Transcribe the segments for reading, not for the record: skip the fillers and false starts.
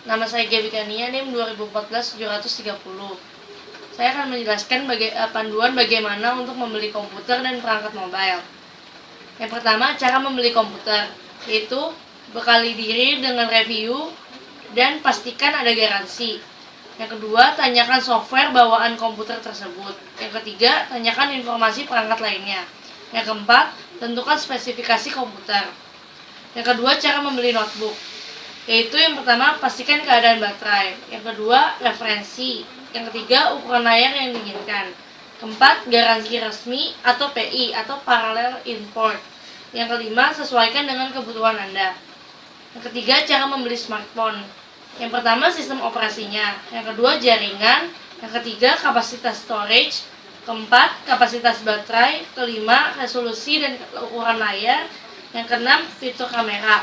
Nama saya Gaby Kania, NIM 2014-730. Saya akan menjelaskan panduan bagaimana untuk membeli komputer dan perangkat mobile. Yang pertama, cara membeli komputer, yaitu bekali diri dengan review dan pastikan ada garansi. Yang kedua, tanyakan software bawaan komputer tersebut. Yang ketiga, tanyakan informasi perangkat lainnya. Yang keempat, tentukan spesifikasi komputer. Yang kedua, cara membeli notebook, yaitu yang pertama, pastikan keadaan baterai. Yang kedua, referensi. Yang ketiga, ukuran layar yang diinginkan. Keempat, garansi resmi atau PI atau parallel import. Yang kelima, sesuaikan dengan kebutuhan Anda. Yang ketiga, cara membeli smartphone. Yang pertama, sistem operasinya. Yang kedua, jaringan. Yang ketiga, kapasitas storage. Keempat, kapasitas baterai. Kelima, resolusi dan ukuran layar. Yang keenam, fitur kamera.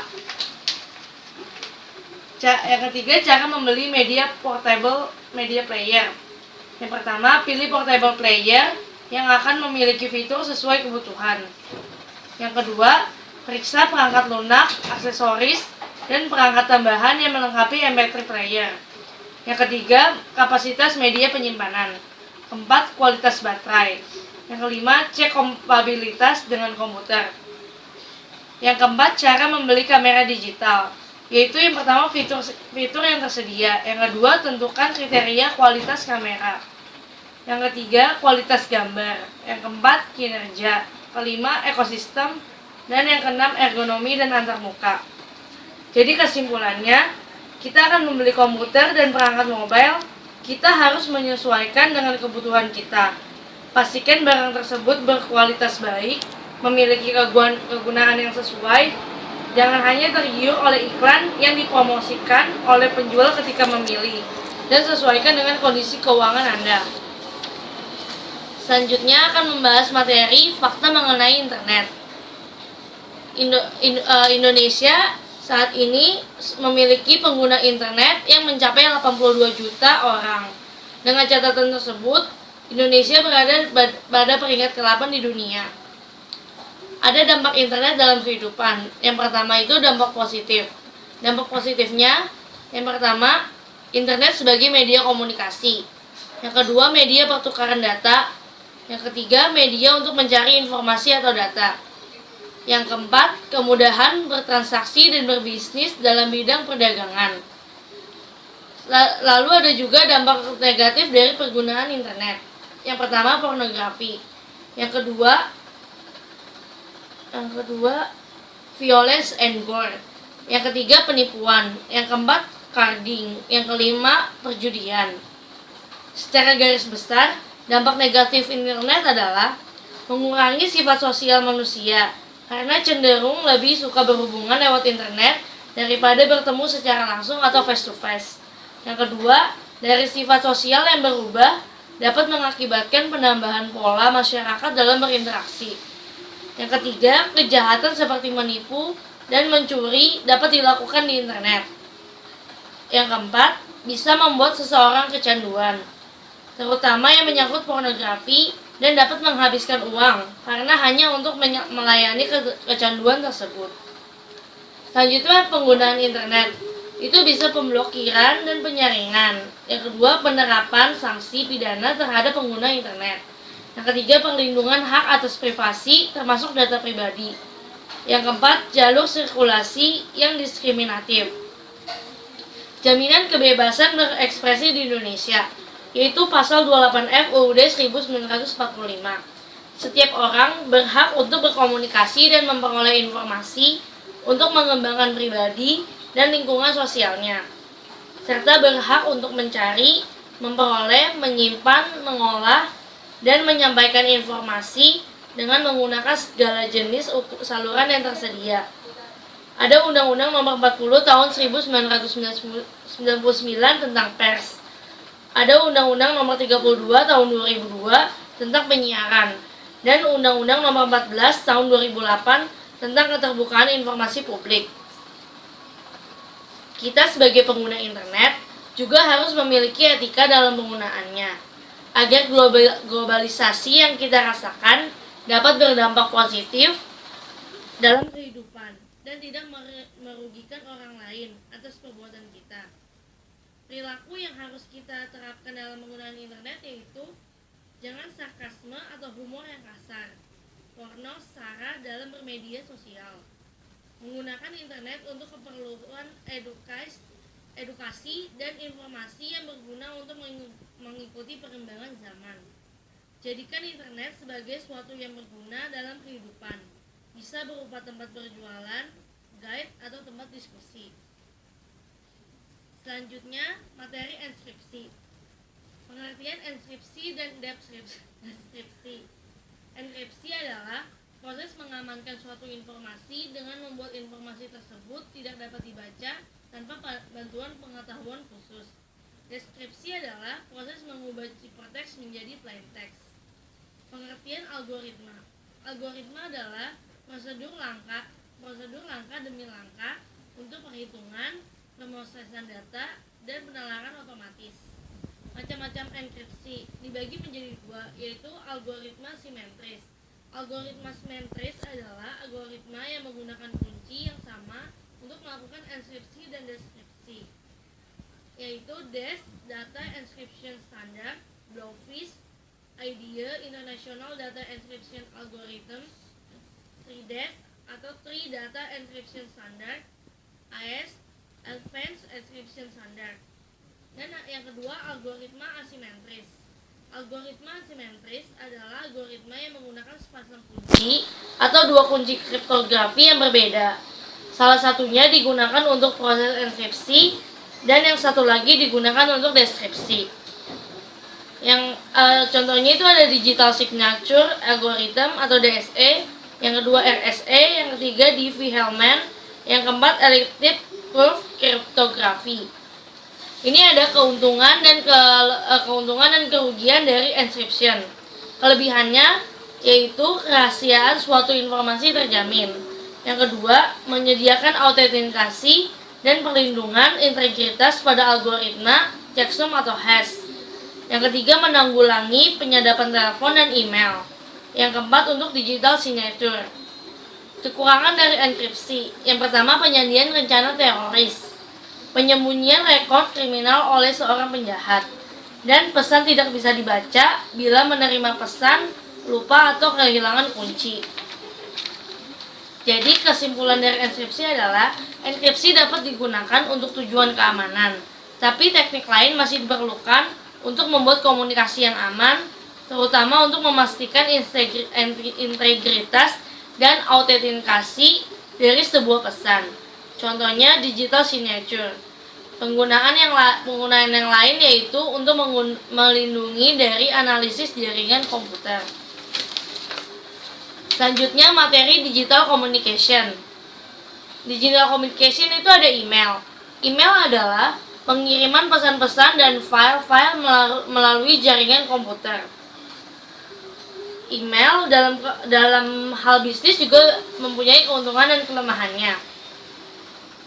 Yang ketiga, cara membeli media portable media player. Yang pertama, pilih portable player yang akan memiliki fitur sesuai kebutuhan. Yang kedua, periksa perangkat lunak, aksesoris, dan perangkat tambahan yang melengkapi MP3 player. Yang ketiga, kapasitas media penyimpanan. Keempat, kualitas baterai. Yang kelima, cek kompatibilitas dengan komputer. Yang keempat, cara membeli kamera digital, yaitu yang pertama, fitur yang tersedia. Yang kedua, tentukan kriteria kualitas kamera. Yang ketiga, kualitas gambar. Yang keempat, kinerja. Kelima, ekosistem. Dan yang keenam, ergonomi dan antarmuka. Jadi kesimpulannya, kita akan membeli komputer dan perangkat mobile, kita harus menyesuaikan dengan kebutuhan kita. Pastikan barang tersebut berkualitas baik, memiliki kegunaan yang sesuai. Jangan hanya tergiur oleh iklan yang dipromosikan oleh penjual ketika memilih, dan sesuaikan dengan kondisi keuangan Anda. Selanjutnya akan membahas materi fakta mengenai internet. Indonesia saat ini memiliki pengguna internet yang mencapai 82 juta orang. Dengan catatan tersebut, Indonesia berada pada peringkat ke-8 di dunia. Ada dampak internet dalam kehidupan. Yang pertama itu dampak positif. Dampak positifnya, yang pertama, internet sebagai media komunikasi. Yang kedua, media pertukaran data. Yang ketiga, media untuk mencari informasi atau data. Yang keempat, kemudahan bertransaksi dan berbisnis dalam bidang perdagangan. Lalu ada juga dampak negatif dari penggunaan internet. Yang pertama, pornografi. Yang kedua, violence and gore. Yang ketiga, penipuan. Yang keempat, carding. Yang kelima, perjudian. Secara garis besar, dampak negatif internet adalah mengurangi sifat sosial manusia, karena cenderung lebih suka berhubungan lewat internet daripada bertemu secara langsung atau face to face. Yang kedua, dari sifat sosial yang berubah dapat mengakibatkan penambahan pola masyarakat dalam berinteraksi. Yang ketiga, kejahatan seperti menipu dan mencuri dapat dilakukan di internet. Yang keempat, bisa membuat seseorang kecanduan, terutama yang menyangkut pornografi, dan dapat menghabiskan uang karena hanya untuk melayani kecanduan tersebut. Selanjutnya, penggunaan internet. Itu bisa pemblokiran dan penyaringan. Yang kedua, penerapan sanksi pidana terhadap pengguna internet. Yang ketiga, perlindungan hak atas privasi termasuk data pribadi. Yang keempat, jalur sirkulasi yang diskriminatif. Jaminan kebebasan berekspresi di Indonesia, yaitu pasal 28F UUD 1945. Setiap orang berhak untuk berkomunikasi dan memperoleh informasi untuk mengembangkan pribadi dan lingkungan sosialnya, serta berhak untuk mencari, memperoleh, menyimpan, mengolah, dan menyampaikan informasi dengan menggunakan segala jenis saluran yang tersedia. Ada Undang-Undang Nomor 40 Tahun 1999 tentang pers. Ada Undang-Undang Nomor 32 Tahun 2002 tentang penyiaran, dan Undang-Undang Nomor 14 Tahun 2008 tentang keterbukaan informasi publik. Kita sebagai pengguna internet juga harus memiliki etika dalam penggunaannya, agar globalisasi yang kita rasakan dapat berdampak positif dalam kehidupan dan tidak merugikan orang lain atas perbuatan kita. Perilaku yang harus kita terapkan dalam menggunakan internet yaitu jangan sarkasme atau humor yang kasar, porno, sara dalam bermedia sosial, menggunakan internet untuk keperluan edukasi dan informasi yang berguna untuk mengikuti perkembangan zaman. Jadikan internet sebagai suatu yang berguna dalam kehidupan, bisa berupa tempat berjualan, guide, atau tempat diskusi. Selanjutnya, materi enskripsi. Pengertian enskripsi dan deskripsi. Enkripsi adalah proses mengamankan suatu informasi dengan membuat informasi tersebut tidak dapat dibaca tanpa bantuan pengetahuan khusus. Deskripsi adalah proses mengubah ciprateks menjadi plain text. Pengertian algoritma. Algoritma adalah prosedur langkah demi langkah untuk perhitungan, pemrosesan data, dan penalaran otomatis. Macam-macam enkripsi dibagi menjadi dua, yaitu algoritma simetris. Algoritma simetris adalah algoritma yang menggunakan kunci yang sama untuk melakukan enskripsi dan deskripsi, yaitu DES, Data Encryption Standard, Blowfish, IDEA, International Data Encryption Algorithm, 3DES atau 3 Data Encryption Standard, AES, Advanced Encryption Standard. Dan yang kedua, algoritma asimetris. Algoritma asimetris adalah algoritma yang menggunakan sepasang kunci atau dua kunci kriptografi yang berbeda. Salah satunya digunakan untuk proses enskripsi dan yang satu lagi digunakan untuk deskripsi. Yang contohnya itu ada digital signature algorithm atau DSE, yang kedua RSE, yang ketiga Diffie-Hellman, yang keempat elliptic curve cryptography. Ini ada keuntungan dan kerugian dari encryption. Kelebihannya yaitu kerahasiaan suatu informasi terjamin. Yang kedua, menyediakan autentikasi dan perlindungan integritas pada algoritma, checksum atau hash. Yang ketiga, menanggulangi penyadapan telepon dan email. Yang keempat, untuk digital signature. Kekurangan dari enkripsi. Yang pertama, penyandian rencana teroris, penyembunyian rekor kriminal oleh seorang penjahat, dan pesan tidak bisa dibaca bila menerima pesan, lupa atau kehilangan kunci. Jadi kesimpulan dari enkripsi adalah enkripsi dapat digunakan untuk tujuan keamanan, tapi teknik lain masih diperlukan untuk membuat komunikasi yang aman, terutama untuk memastikan integritas dan autentikasi dari sebuah pesan. Contohnya digital signature. Penggunaan yang lain yaitu untuk melindungi dari analisis jaringan komputer. Selanjutnya, materi digital communication. Digital communication itu ada email. Email adalah pengiriman pesan-pesan dan file-file melalui jaringan komputer. Email dalam hal bisnis juga mempunyai keuntungan dan kelemahannya.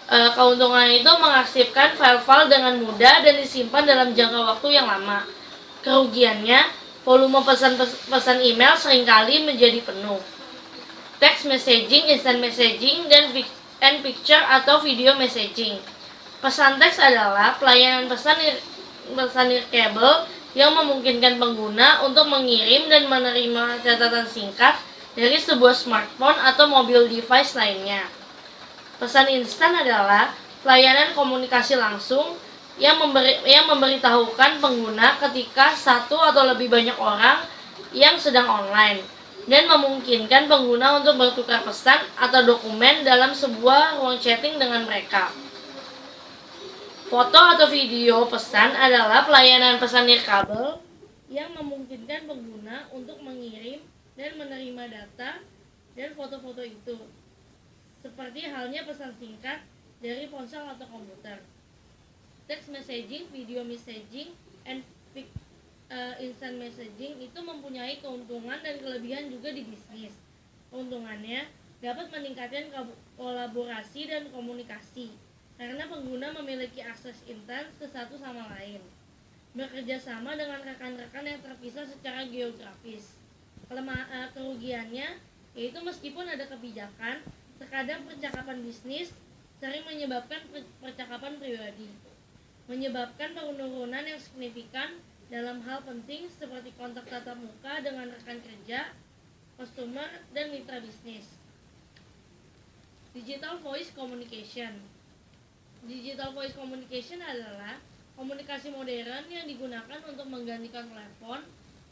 Keuntungan itu mengarsipkan file-file dengan mudah dan disimpan dalam jangka waktu yang lama. Kerugiannya, volume pesan email seringkali menjadi penuh. Text messaging, instant messaging, dan picture atau video messaging. Pesan teks adalah pelayanan pesan nirkabel yang memungkinkan pengguna untuk mengirim dan menerima catatan singkat dari sebuah smartphone atau mobil device lainnya. Pesan instan adalah pelayanan komunikasi langsung yang memberitahukan pengguna ketika satu atau lebih banyak orang yang sedang online dan memungkinkan pengguna untuk bertukar pesan atau dokumen dalam sebuah ruang chatting dengan mereka. Foto atau video pesan adalah pelayanan pesan nirkabel yang memungkinkan pengguna untuk mengirim dan menerima data dan foto-foto itu, seperti halnya pesan singkat dari ponsel atau komputer. Text messaging, video messaging, and instant messaging itu mempunyai keuntungan dan kelebihan juga di bisnis. Keuntungannya dapat meningkatkan kolaborasi dan komunikasi karena pengguna memiliki akses instan ke satu sama lain, bekerja sama dengan rekan-rekan yang terpisah secara geografis. Kerugiannya yaitu meskipun ada kebijakan, terkadang percakapan bisnis sering menyebabkan percakapan pribadi. menyebabkan penurunan yang signifikan dalam hal penting seperti kontak tatap muka dengan rekan kerja, customer, dan mitra bisnis. Digital Voice Communication. Digital Voice Communication adalah komunikasi modern yang digunakan untuk menggantikan telepon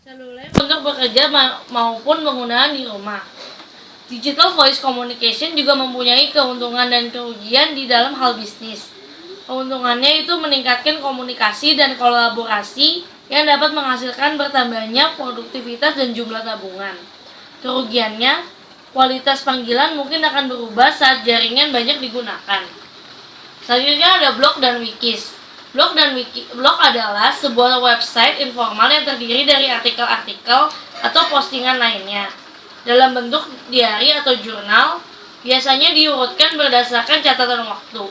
seluler untuk bekerja maupun penggunaan di rumah. Digital Voice Communication juga mempunyai keuntungan dan kerugian di dalam hal bisnis. Keuntungannya itu meningkatkan komunikasi dan kolaborasi yang dapat menghasilkan bertambahnya produktivitas dan jumlah tabungan. Kerugiannya, kualitas panggilan mungkin akan berubah saat jaringan banyak digunakan. Selanjutnya ada blog dan wikis. Blog adalah sebuah website informal yang terdiri dari artikel-artikel atau postingan lainnya dalam bentuk diary atau jurnal, biasanya diurutkan berdasarkan catatan waktu.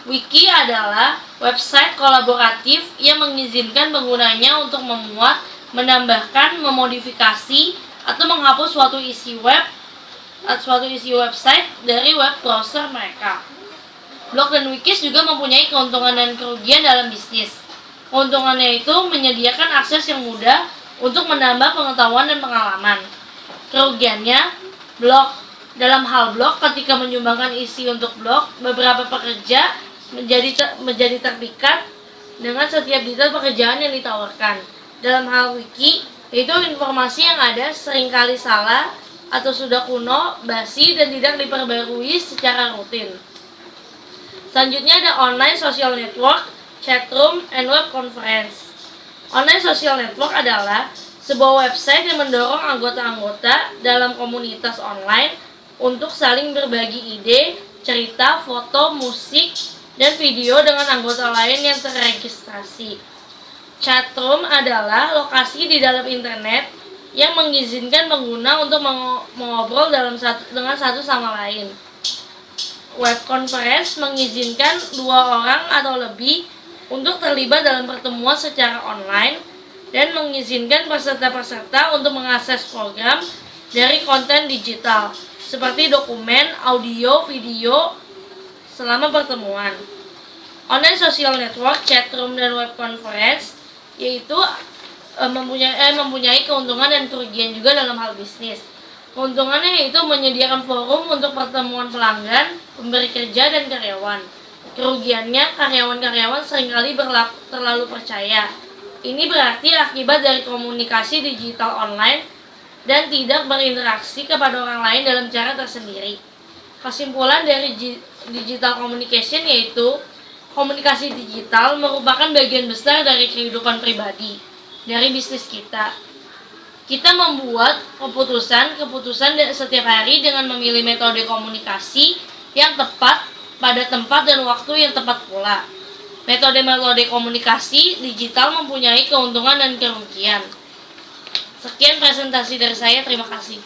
Wiki adalah website kolaboratif yang mengizinkan penggunanya untuk memuat, menambahkan, memodifikasi, atau menghapus suatu isi website dari web browser mereka. Blog dan wikis juga mempunyai keuntungan dan kerugian dalam bisnis. Keuntungannya itu menyediakan akses yang mudah untuk menambah pengetahuan dan pengalaman. Kerugiannya, dalam hal blog, ketika menyumbangkan isi untuk blog, beberapa pekerja menjadi terpikat dengan setiap detail pekerjaan yang ditawarkan. Dalam hal wiki, itu informasi yang ada seringkali salah atau sudah kuno, basi, dan tidak diperbarui secara rutin. Selanjutnya ada online social network, chatroom, and web conference. Online social network adalah sebuah website yang mendorong anggota-anggota dalam komunitas online untuk saling berbagi ide, cerita, foto, musik, dan video dengan anggota lain yang terregistrasi. Chatroom adalah lokasi di dalam internet yang mengizinkan pengguna untuk mengobrol dengan satu sama lain. Web conference mengizinkan 2 orang atau lebih untuk terlibat dalam pertemuan secara online dan mengizinkan peserta-peserta untuk mengakses program dari konten digital seperti dokumen, audio, video selama pertemuan. Online social network, chatroom, dan web conference yaitu mempunyai keuntungan dan kerugian juga dalam hal bisnis. Keuntungannya yaitu menyediakan forum untuk pertemuan pelanggan, pemberi kerja, dan karyawan. Kerugiannya, karyawan-karyawan seringkali terlalu percaya. Ini berarti akibat dari komunikasi digital online dan tidak berinteraksi kepada orang lain dalam cara tersendiri. Kesimpulan dari digital communication yaitu komunikasi digital merupakan bagian besar dari kehidupan pribadi, dari bisnis kita. Kita membuat keputusan setiap hari dengan memilih metode komunikasi yang tepat pada tempat dan waktu yang tepat pula. Metode komunikasi digital mempunyai keuntungan dan kerugian. Sekian presentasi dari saya, terima kasih.